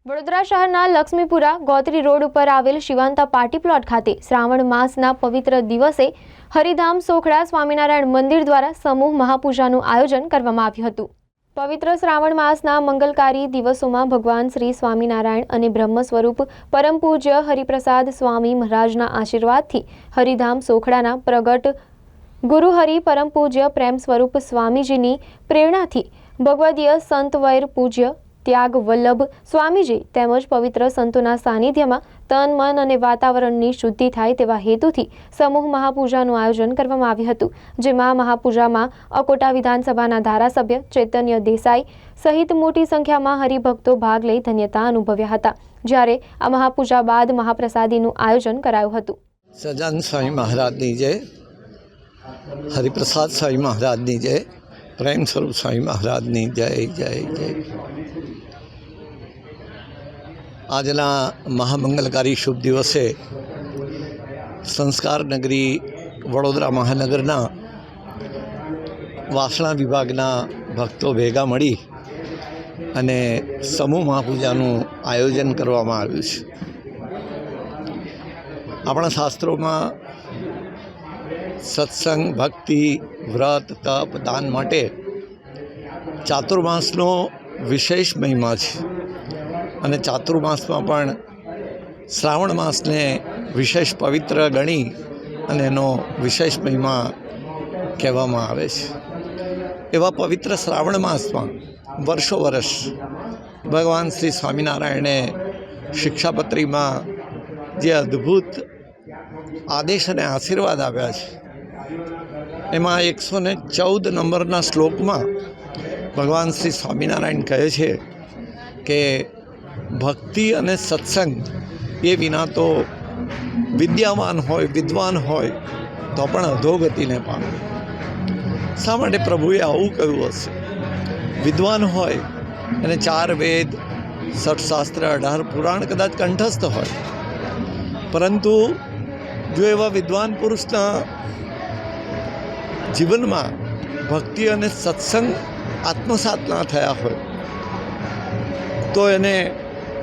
વડોદરા શહેરના લક્ષ્મીપુરા ગોત્રી રોડ ઉપર આવેલ શિવાંતા પાર્ટી પ્લોટ ખાતે શ્રાવણ માસના પવિત્ર દિવસે હરિધામ સોખડા સ્વામિનારાયણ મંદિર દ્વારા સમૂહ મહાપૂજાનું આયોજન કરવામાં આવ્યું હતું। પવિત્ર શ્રાવણ માસના મંગલકારી દિવસોમાં ભગવાન શ્રી સ્વામિનારાયણ અને બ્રહ્મ સ્વરૂપ પરમ પૂજ્ય હરિપ્રસાદ સ્વામી મહારાજના આશીર્વાદથી હરિધામ સોખડાના પ્રગટ ગુરુ હરિ પરમ પૂજ્ય પ્રેમ સ્વરૂપ સ્વામીજીની પ્રેરણાથી ભગવદીય સંત વૈર પૂજ્ય ત્યાગ વલ્લભ સ્વામીજી તેમજ પવિત્ર સંતોના સાનિધ્યમાં તન મન અને વાતાવરણની શુદ્ધિ થાય તેવા હેતુથી સમૂહ મહાપૂજાનું આયોજન કરવામાં આવ્યું હતું। જેમાં મહાપૂજામાં અકોટા વિધાનસભાના ધારાસભ્ય ચૈતન્ય દેસાઈ સહિત મોટી સંખ્યામાં હરિભક્તો ભાગ લઈ ધન્યતા અનુભવ્યા હતા। જ્યારે આ મહાપૂજા બાદ મહાપ્રસાદીનું આયોજન કરાયું હતું। સજાન સ્વામી મહારાજની જય, હરિપ્રસાદ સ્વામી મહારાજની જય, પ્રેમ સ્વરૂપ સ્વામી મહારાજની જય જય જય। આજના મહામંગલકારી શુભ દિવસે સંસ્કાર નગરી વડોદરા મહાનગરના વાસણા વિભાગના ભક્તો ભેગા મળી અને સમૂહ મહાપૂજાનું આયોજન કરવામાં આવ્યું છે। આપણા શાસ્ત્રોમાં સત્સંગ, ભક્તિ, વ્રત, તપ, દાન માટે ચાતુર્માસનો વિશેષ મહિમા છે અને ચાતુર્માસમાં પણ શ્રાવણ માસને વિશેષ પવિત્ર ગણી અને એનો વિશેષ મહિમા કહેવામાં આવે છે। એવા પવિત્ર શ્રાવણ માસમાં વર્ષો વર્ષ ભગવાન શ્રી સ્વામિનારાયણે શિક્ષાપત્રીમાં જે અદ્ભુત આદેશ અને આશીર્વાદ આપ્યા છે એમાં 114 નંબરના શ્લોકમાં ભગવાન શ્રી સ્વામિનારાયણ કહે છે કે ભક્તિ અને સત્સંગ એ વિના તો વિદ્યાવાન હોય, વિદ્વાન હોય તો પણ અધોગતિને પામે। શા માટે પ્રભુએ આવું કહ્યું હશે? વિદ્વાન હોય અને 4 વેદ, 6 શાસ્ત્ર, 18 પુરાણ કદાચ કંઠસ્થ હોય, પરંતુ જો એવા વિદ્વાન પુરુષના જીવનમાં ભક્તિ અને સત્સંગ આત્મસાત ના થયા હોય તો એને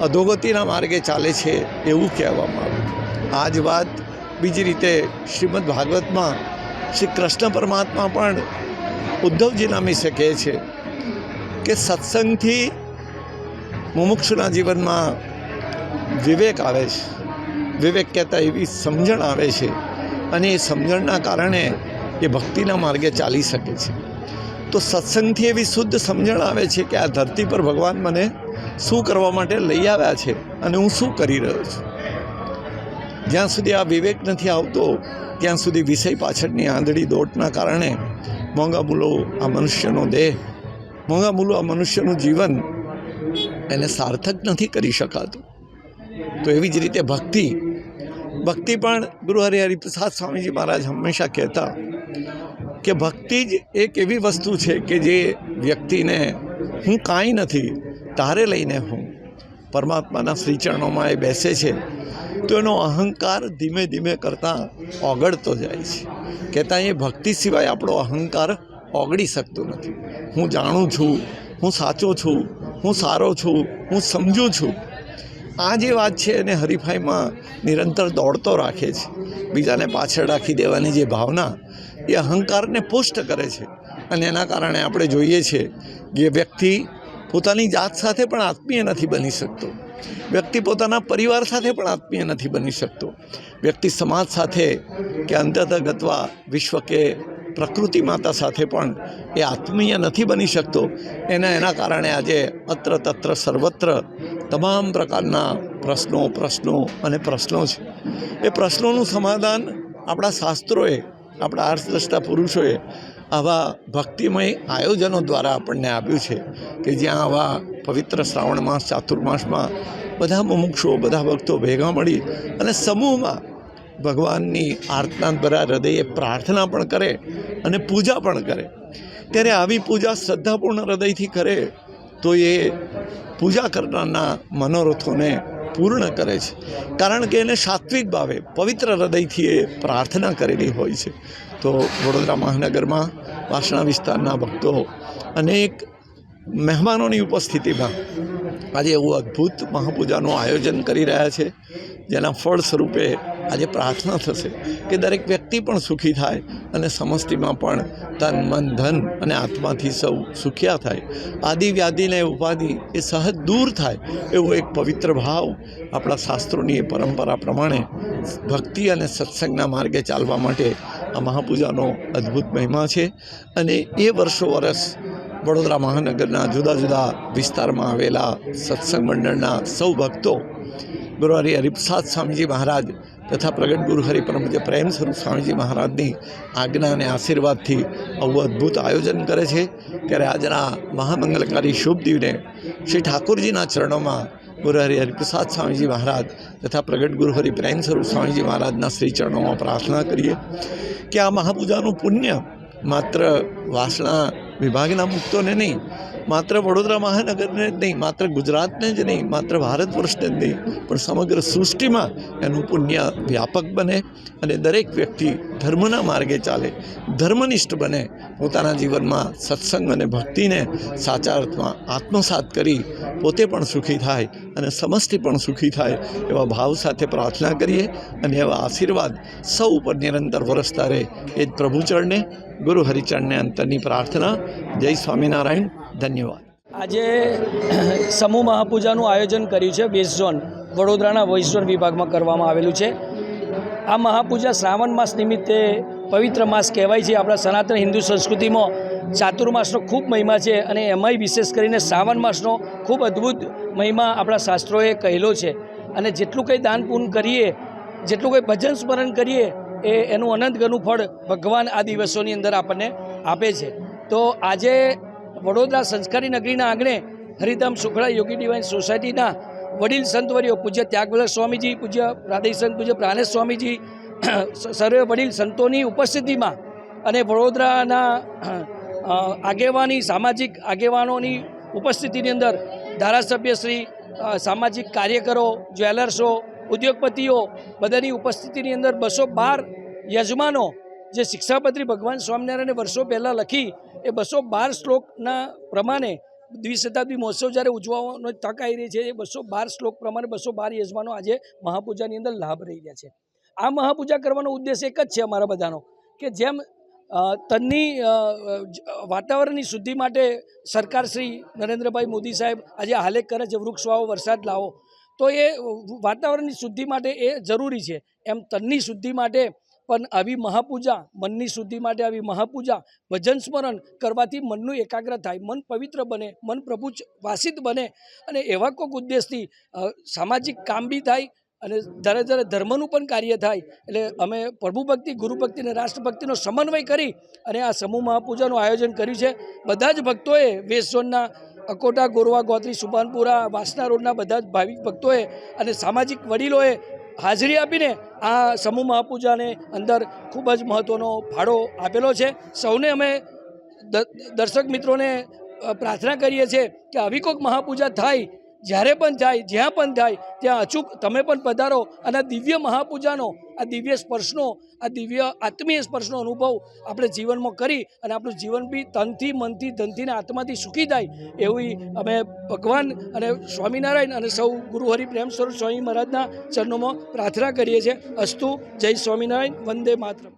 અધોગતિના માર્ગે ચાલે છે એવું કહેવામાં આવ્યું। આ જ વાત બીજી રીતે શ્રીમદ ભાગવતમાં શ્રી કૃષ્ણ પરમાત્મા પણ ઉદ્ધવજીના વિશે કહે છે કે સત્સંગથી મુમુક્ષુના જીવનમાં વિવેક આવે છે, વિવેક કહેતા એવી સમજણ આવે છે અને એ સમજણના કારણે એ ભક્તિના માર્ગે ચાલી શકે છે। તો સત્સંગથી એવી શુદ્ધ સમજણ આવે છે કે આ ધરતી પર ભગવાન મને શું કરવા માટે લઈ આવ્યા છે અને હું શું કરી રહ્યો છું। જ્યાં સુધી આ વિવેક નથી આવતો ત્યાં સુધી વિષય પાછળની આંધળી દોટના કારણે મોંઘા મૂલો આ મનુષ્યનો દેહ, મોંઘા મૂલો આ મનુષ્યનું જીવન એને સાર્થક નથી કરી શકાતું। તો એવી જ રીતે ભક્તિ પણ ગુરુ હરિપ્રસાદ સ્વામીજી મહારાજ હંમેશા કહેતા કે ભક્તિ જ એક એવી વસ્તુ છે કે જે વ્યક્તિને હું કાંઈ નથી તારે લઈને હું પરમાત્માના શ્રીચરણોમાં એ બેસે છે તો એનો અહંકાર ધીમે ધીમે કરતાં ઓગળતો જાય છે। કહેતા એ ભક્તિ સિવાય આપણો અહંકાર ઓગળી શકતો નથી। હું જાણું છું, હું સાચો છું, હું સારો છું, હું સમજું છું, આ જે વાત છે એને હરીફાઈમાં નિરંતર દોડતો રાખે છે। બીજાને પાછળ રાખી દેવાની જે ભાવના એ અહંકારને પુષ્ટ કરે છે અને એના કારણે આપણે જોઈએ છીએ કે વ્યક્તિ પોતાની જાત સાથે પણ આત્મીય નથી બની શકતો, વ્યક્તિ પોતાના પરિવાર સાથે પણ આત્મીય નથી બની શકતો, વ્યક્તિ સમાજ સાથે કે અંતતઃગત્વા વિશ્વ કે પ્રકૃતિ માતા સાથે પણ એ આત્મીય નથી બની શકતો। એના કારણે આજે અત્ર તત્ર સર્વત્ર તમામ પ્રકારના પ્રશ્નો અને પ્રશ્નો છે। એ પ્રશ્નોનું સમાધાન આપણા શાસ્ત્રોએ, આપણા અર્થદ્રષ્ટા પુરુષોએ આવા ભક્તિમય આયોજનો દ્વારા આપણને આપ્યું છે કે જ્યાં આવા પવિત્ર શ્રાવણ માસ ચાતુર્માસમાં બધા મુમુક્ષુઓ, બધા ભક્તો ભેગા મળી અને સમૂહમાં ભગવાનની આર્તનાદભરા હૃદયે પ્રાર્થના પણ કરે અને પૂજા પણ કરે। ત્યારે આવી પૂજા શ્રદ્ધાપૂર્ણ હૃદયથી કરે તો એ પૂજા કરનારના મનોરથોને પૂર્ણ કરે છે, કારણ કે એને સાત્વિક ભાવે પવિત્ર હૃદયથી એ પ્રાર્થના કરેલી હોય છે। તો વડોદરા મહાનગરમાં વાસણા વિસ્તારના ભક્તો અનેક મહેમાનોની ઉપસ્થિતિમાં આજે એવું અદ્ભુત મહાપૂજાનું આયોજન કરી રહ્યા છે, જેના ફળ સ્વરૂપે આજે પ્રાર્થના થશે કે દરેક વ્યક્તિ પણ સુખી થાય અને સમષ્ટિમાં પણ તન મન ધન અને આત્માથી સૌ સુખિયા થાય, આદિ વ્યાધિને ઉપાધિ એ સહજ દૂર થાય એવો એક પવિત્ર ભાવ આપણા શાસ્ત્રોની એ પરંપરા પ્રમાણે ભક્તિ અને સત્સંગના માર્ગે ચાલવા માટે આ મહાપૂજાનો અદ્ભુત મહિમા છે. અને એ વર્ષો વર્ષ વડોદરા મહાનગરના જુદા જુદા વિસ્તારમાં આવેલા સત્સંગ મંડળના સૌ ભક્તો ગુરુહરિ હરિપ્રસાદ સ્વામીજી મહારાજ તથા પ્રગટ ગુરુ હરિ પરમ પૂજ્ય પ્રેમ સ્વરૂપ સ્વામીજી મહારાજની આજ્ઞા અને આશીર્વાદથી આવું અદ્ભુત આયોજન કરે છે. ત્યારે આજના મહામંગલકારી શુભ દિવને શ્રી ઠાકોરજીના ચરણોમાં ગુરુહરિ હરિપ્રસાદ સ્વામીજી મહારાજ તથા પ્રગટ ગુરુ હરિ પ્રેમ સ્વરૂપ સ્વામીજી મહારાજના શ્રી ચરણોમાં પ્રાર્થના કરીએ કે આ મહાપૂજાનું પુણ્ય માત્ર વાસણા વિભાગના મુક્તોને નહીં, માત્ર વડોદરા મહાનગરને જ નહીં, માત્ર ગુજરાતને જ નહીં, માત્ર ભારત વર્ષને જ નહીં, પણ સમગ્ર સૃષ્ટિમાં એનું પુણ્ય વ્યાપક બને અને દરેક વ્યક્તિ ધર્મના માર્ગે ચાલે, ધર્મનિષ્ઠ બને, પોતાના જીવનમાં સત્સંગ અને ભક્તિને સાચા અર્થમાં આત્મસાત કરી પોતે પણ સુખી થાય અને સમષ્ટિ પણ સુખી થાય એવા ભાવ સાથે પ્રાર્થના કરીએ અને એવા આશીર્વાદ સૌ ઉપર નિરંતર વરસતા રહે એ જ પ્રભુ ચરણે ગુરુ હરિચરણને અંતરની પ્રાર્થના. જય સ્વામિનારાયણ. ધન્યવાદ. આજે સમૂહ મહાપૂજાનું આયોજન કર્યું છે. વેસ્ટ ઝોન વડોદરાના વેસ્ટ ઝોન વિભાગમાં કરવામાં આવેલું છે. આ મહાપૂજા શ્રાવણ માસ નિમિત્તે પવિત્ર માસ કહેવાય છે. આપણા સનાતન હિન્દુ સંસ્કૃતિમાં ચાતુર્માસનો ખૂબ મહિમા છે અને એમાંય વિશેષ કરીને શ્રાવણ માસનો ખૂબ અદ્ભુત મહિમા આપણા શાસ્ત્રોએ કહેલો છે. અને જેટલું કંઈ દાન પુણ્ય કરીએ, જેટલું કંઈ ભજન સ્મરણ કરીએ એનું અનંત ગણું ફળ ભગવાન આ દિવસોની અંદર આપણને આપે છે. તો આજે વડોદરા સંસ્કારી નગરીના આંગણે હરિધામ સુખડા યોગી ડિવાઇન સોસાયટીના વડીલ સંતવર્યો પૂજ્ય ત્યાગવલ્લભ સ્વામીજી, પૂજ્ય પ્રાદેશિક સંત પૂજ્ય પ્રાણેશ સ્વામીજી, સર્વે વડીલ સંતોની ઉપસ્થિતિમાં અને વડોદરાના આગેવાની સામાજિક આગેવાનોની ઉપસ્થિતિની અંદર ધારાસભ્યશ્રી, સામાજિક કાર્યકરો, જ્વેલર્સો, ઉદ્યોગપતિઓ બધાની ઉપસ્થિતિની અંદર 212 યજમાનો જે શિક્ષાપત્રી ભગવાન સ્વામિનારાયણે વર્ષો પહેલાં લખી એ 212 શ્લોકના પ્રમાણે દ્વિશતાબ્દી મહોત્સવ જ્યારે ઉજવવાનો તક આવી રહી છે, એ 212 શ્લોક પ્રમાણે 212 યજમાનો આજે મહાપૂજાની અંદર લાભ રહી રહ્યા છે. આ મહાપૂજા કરવાનો ઉદ્દેશ એક જ છે અમારા બધાનો કે જેમ તનની વાતાવરણની શુદ્ધિ માટે સરકાર શ્રી નરેન્દ્રભાઈ મોદી સાહેબ આજે આલેખ કરે છે વૃક્ષ વાવો વરસાદ લાવો, તો એ વાતાવરણની શુદ્ધિ માટે એ જરૂરી છે. એમ તનની શુદ્ધિ માટે પણ આવી મહાપૂજા, મનની શુદ્ધિ માટે આવી મહાપૂજા, ભજન સ્મરણ કરવાથી મનનું એકાગ્ર થાય, મન પવિત્ર બને, મન પ્રભુ વાસિત બને અને એવા કોઈક ઉદ્દેશથી સામાજિક કામ બી થાય અને ધરે ધરે ધર્મનું પણ કાર્ય થાય. એટલે અમે પ્રભુ ભક્તિ, ગુરુ ભક્તિ અને રાષ્ટ્રભક્તિનો સમન્વય કરી અને આ સમૂહ મહાપૂજાનું આયોજન કર્યું છે. બધા જ ભક્તોએ વેસ્ટ ઝોનના અકોટા, ગોરવા, ગોત્રી, સુભાનપુરા, વાસના રોડના બધા જ ભાવિક ભક્તોએ અને સામાજિક વડીલોએ હાજરી આપીને આ સમૂહ મહાપૂજાને અંદર ખૂબ જ મહત્ત્વનો ફાળો આપેલો છે. સૌને અમે દર્શક મિત્રોને પ્રાર્થના કરીએ છીએ કે આવી કોઈક મહાપૂજા થાય, જ્યારે પણ થાય, જ્યાં પણ થાય ત્યાં અચૂક તમે પણ પધારો અને આ દિવ્ય મહાપૂજાનો, આ દિવ્ય સ્પર્શનો, આ દિવ્ય આત્મીય સ્પર્શનો અનુભવ આપણે જીવનમાં કરી અને આપણું જીવન બી તનથી, મનથી, ધનથી અને આત્માથી સુખી થાય એવી અમે ભગવાન અને સ્વામિનારાયણ અને સૌ ગુરુ હરિ પ્રેમ સ્વરૂપ સ્વામી મહારાજના ચરણોમાં પ્રાર્થના કરીએ છીએ. અસ્તુ. જય સ્વામિનારાયણ. વંદે માતરમ.